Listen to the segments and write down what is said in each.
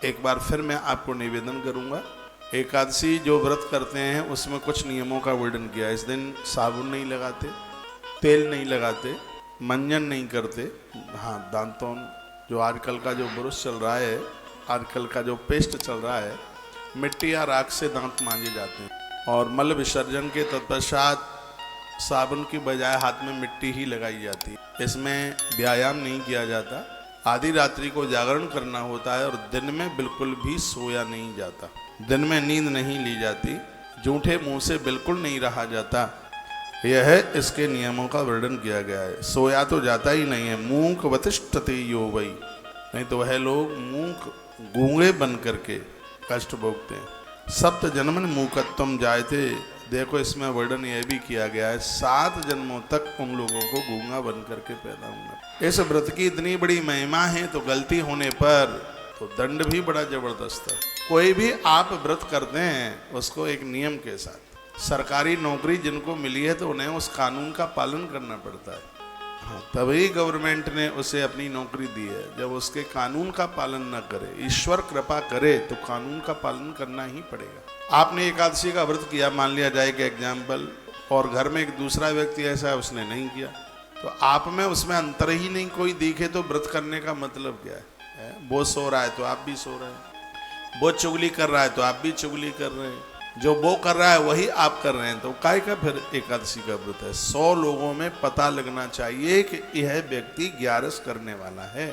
एक बार फिर मैं आपको निवेदन करूंगा, एकादशी जो व्रत करते हैं उसमें कुछ नियमों का वर्णन किया। इस दिन साबुन नहीं लगाते, तेल नहीं लगाते, मंजन नहीं करते। हाँ, दांतों जो आजकल का जो ब्रश चल रहा है, आजकल का जो पेस्ट चल रहा है, मिट्टी या राख से दांत मांजे जाते हैं। और मल विसर्जन के तत्पश्चात साबुन की बजाय हाथ में मिट्टी ही लगाई जाती है। इसमें व्यायाम नहीं किया जाता। आधी रात्रि को जागरण करना होता है और दिन में बिल्कुल भी सोया नहीं जाता। दिन में नींद नहीं ली जाती, जूठे मुंह से बिल्कुल नहीं रहा जाता। यह इसके नियमों का वर्णन किया गया है। सोया तो जाता ही नहीं है। मूक वतिष्ठते यो वै, नहीं तो वह लोग मूक गूंगे बन करके कष्ट भोगते हैं। सप्त जन्मन मूकत्वम जायते, देखो इसमें वर्णन यह भी किया गया है 7 जन्मों तक उन लोगों को गूंगा बन करके पैदा होना। इस व्रत की इतनी बड़ी महिमा है, तो गलती होने पर तो दंड भी बड़ा जबरदस्त है। कोई भी आप व्रत करते हैं उसको एक नियम के साथ। सरकारी नौकरी जिनको मिली है तो उन्हें उस कानून का पालन करना पड़ता है। हाँ, तभी गवर्नमेंट ने उसे अपनी नौकरी दी है। जब उसके कानून का पालन न करे, ईश्वर कृपा करे, तो कानून का पालन करना ही पड़ेगा। आपने एकादशी का व्रत किया, मान लिया जाए कि एग्जाम्पल, और घर में एक दूसरा व्यक्ति ऐसा है उसने नहीं किया, तो आप में उसमें अंतर ही नहीं कोई दिखे, तो व्रत करने का मतलब क्या है? वो सो रहा है तो आप भी सो रहे हैं, वो चुगली कर रहा है तो आप भी चुगली कर रहे हैं, जो वो कर रहा है वही आप कर रहे हैं, तो काय का फिर एकादशी का व्रत है? 100 लोगों में पता लगना चाहिए कि यह व्यक्ति 11 करने वाला है,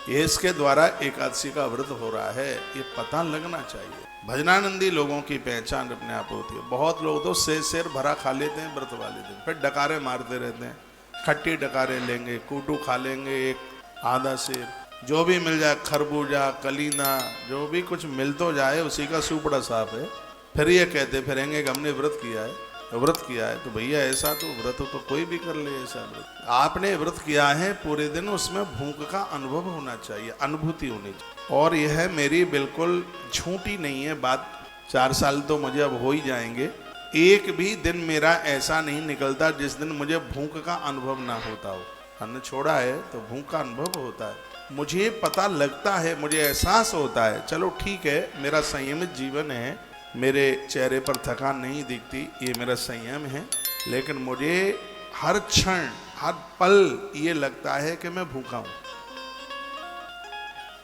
ये इसके द्वारा एकादशी का व्रत हो रहा है, ये पता लगना चाहिए। भजनानंदी लोगों की पहचान अपने आप होती है। बहुत लोग तो शेर भरा खा लेते हैं व्रत वाले दिन, फिर डकारे मारते रहते हैं। खट्टी डकारे लेंगे, कूटू खा लेंगे, एक आधा शेर, जो भी मिल जाए, खरबूजा, कलीना, जो भी कुछ मिल तो जाए, उसी का सुपड़ा साफ है। फिर ये कहते फिरेंगे कि हमने व्रत किया है, तो व्रत किया है तो भैया ऐसा तो व्रत तो कोई भी कर ले। ऐसा व्रत आपने व्रत किया है पूरे दिन, उसमें भूख का अनुभव होना चाहिए, अनुभूति होनी चाहिए। और यह मेरी बिल्कुल झूठी नहीं है बात। 4 साल तो मुझे अब हो ही जाएंगे, एक भी दिन मेरा ऐसा नहीं निकलता जिस दिन मुझे भूख का अनुभव ना होता हो। अन्न छोड़ा है तो भूख का अनुभव होता है, मुझे पता लगता है, मुझे एहसास होता है। चलो ठीक है, मेरा संयमित जीवन है, मेरे चेहरे पर थकान नहीं दिखती, ये मेरा संयम है, लेकिन मुझे हर क्षण हर पल ये लगता है कि मैं भूखा हूँ।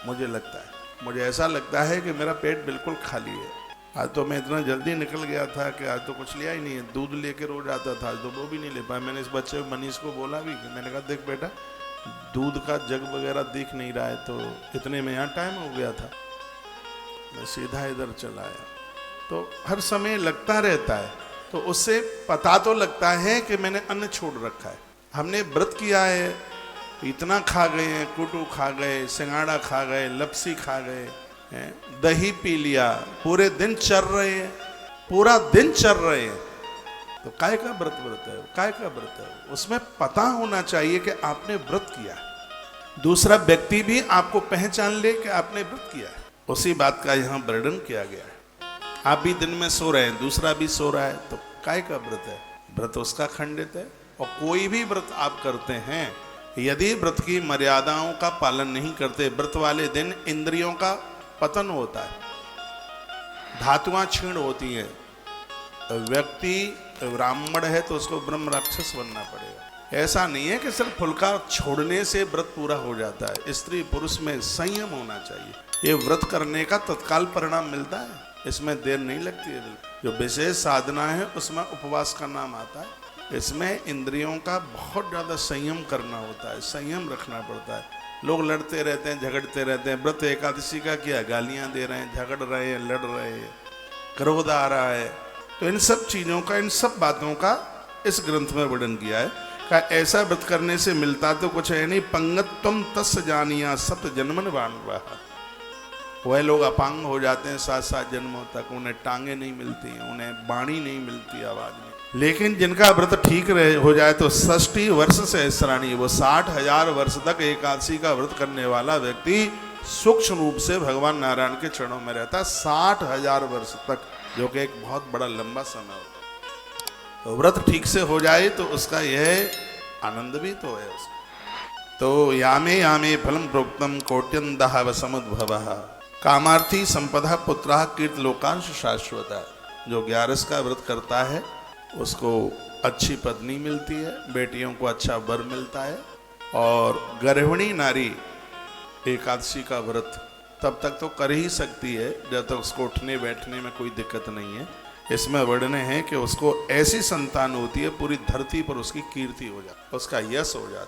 मुझे लगता है, मुझे ऐसा लगता है कि मेरा पेट बिल्कुल खाली है। आज तो मैं इतना जल्दी निकल गया था कि आज तो कुछ लिया ही नहीं है। दूध लेके रोज आता था, आज तो वो भी नहीं ले पाया। मैंने इस बच्चे मनीष को बोला भी, मैंने कहा देख बेटा, दूध का जग वगैरह दिख नहीं रहा है, तो इतने में यहाँ टाइम हो गया था, मैं सीधा इधर चला आया। तो हर समय लगता रहता है, तो उससे पता तो लगता है कि मैंने अन्न छोड़ रखा है। हमने व्रत किया है, इतना खा गए हैं, कुटू खा गए, सिंगाड़ा खा गए, लपसी खा गए, दही पी लिया, पूरे दिन चल रहे हैं, पूरा दिन चल रहे हैं, तो काय का व्रत है? काय का व्रत है? उसमें पता होना चाहिए कि आपने व्रत किया है, दूसरा व्यक्ति भी आपको पहचान ले कि आपने व्रत किया है। उसी बात का यहाँ वर्णन किया गया है। आप भी दिन में सो रहे हैं, दूसरा भी सो रहा है, तो काय का व्रत है? व्रत उसका खंडित है। और कोई भी व्रत आप करते हैं, यदि व्रत की मर्यादाओं का पालन नहीं करते, व्रत वाले दिन इंद्रियों का पतन होता है, धातुआं क्षीण होती हैं, व्यक्ति ब्राह्मण है तो उसको ब्रह्म राक्षस बनना पड़ेगा। ऐसा नहीं है कि सिर्फ फुल्का छोड़ने से व्रत पूरा हो जाता है। स्त्री पुरुष में संयम होना चाहिए। ये व्रत करने का तत्काल परिणाम मिलता है, इसमें देर नहीं लगती है। जो विशेष साधना है उसमें उपवास का नाम आता है। इसमें इंद्रियों का बहुत ज़्यादा संयम करना होता है, संयम रखना पड़ता है। लोग लड़ते रहते हैं, झगड़ते रहते हैं। व्रत एकादशी का क्या, गालियां दे रहे हैं, झगड़ रहे हैं, लड़ रहे हैं, क्रोध आ रहा है। तो इन सब चीज़ों का, इन सब बातों का इस ग्रंथ में वर्णन किया है। का ऐसा व्रत करने से मिलता तो कुछ है नहीं। पंगत्वम तस् जानिया सप्त जन्मन बान्वा, वह लोग अपांग हो जाते हैं 7-7 जन्मों तक, उन्हें टांगे नहीं मिलती हैं, उन्हें बाणी नहीं मिलती, आवाज नहीं। लेकिन जिनका व्रत ठीक हो जाए तो 60 वर्ष सहस्राणी, वो 60,000 वर्ष तक एकादशी का व्रत करने वाला व्यक्ति सूक्ष्म रूप से भगवान नारायण के चरणों में रहता है 60,000 वर्ष तक, जो कि एक बहुत बड़ा लंबा समय होता है। तो व्रत ठीक से हो जाए तो उसका यह आनंद भी तो है उसका। तो यामे यामे फलम प्रोक्तम कोट्यंदः समुद्भवः कामार्थी संपदा पुत्रः कीर्त लोकांश शाश्वता। जो 11 का व्रत करता है उसको अच्छी पत्नी मिलती है, बेटियों को अच्छा वर मिलता है। और गर्भिणी नारी एकादशी का व्रत तब तक तो कर ही सकती है जब तक उसको उठने बैठने में कोई दिक्कत नहीं है। इसमें वर्णन है कि उसको ऐसी संतान होती है पूरी धरती पर उसकी कीर्ति हो जाती है, उसका यश हो जाता है।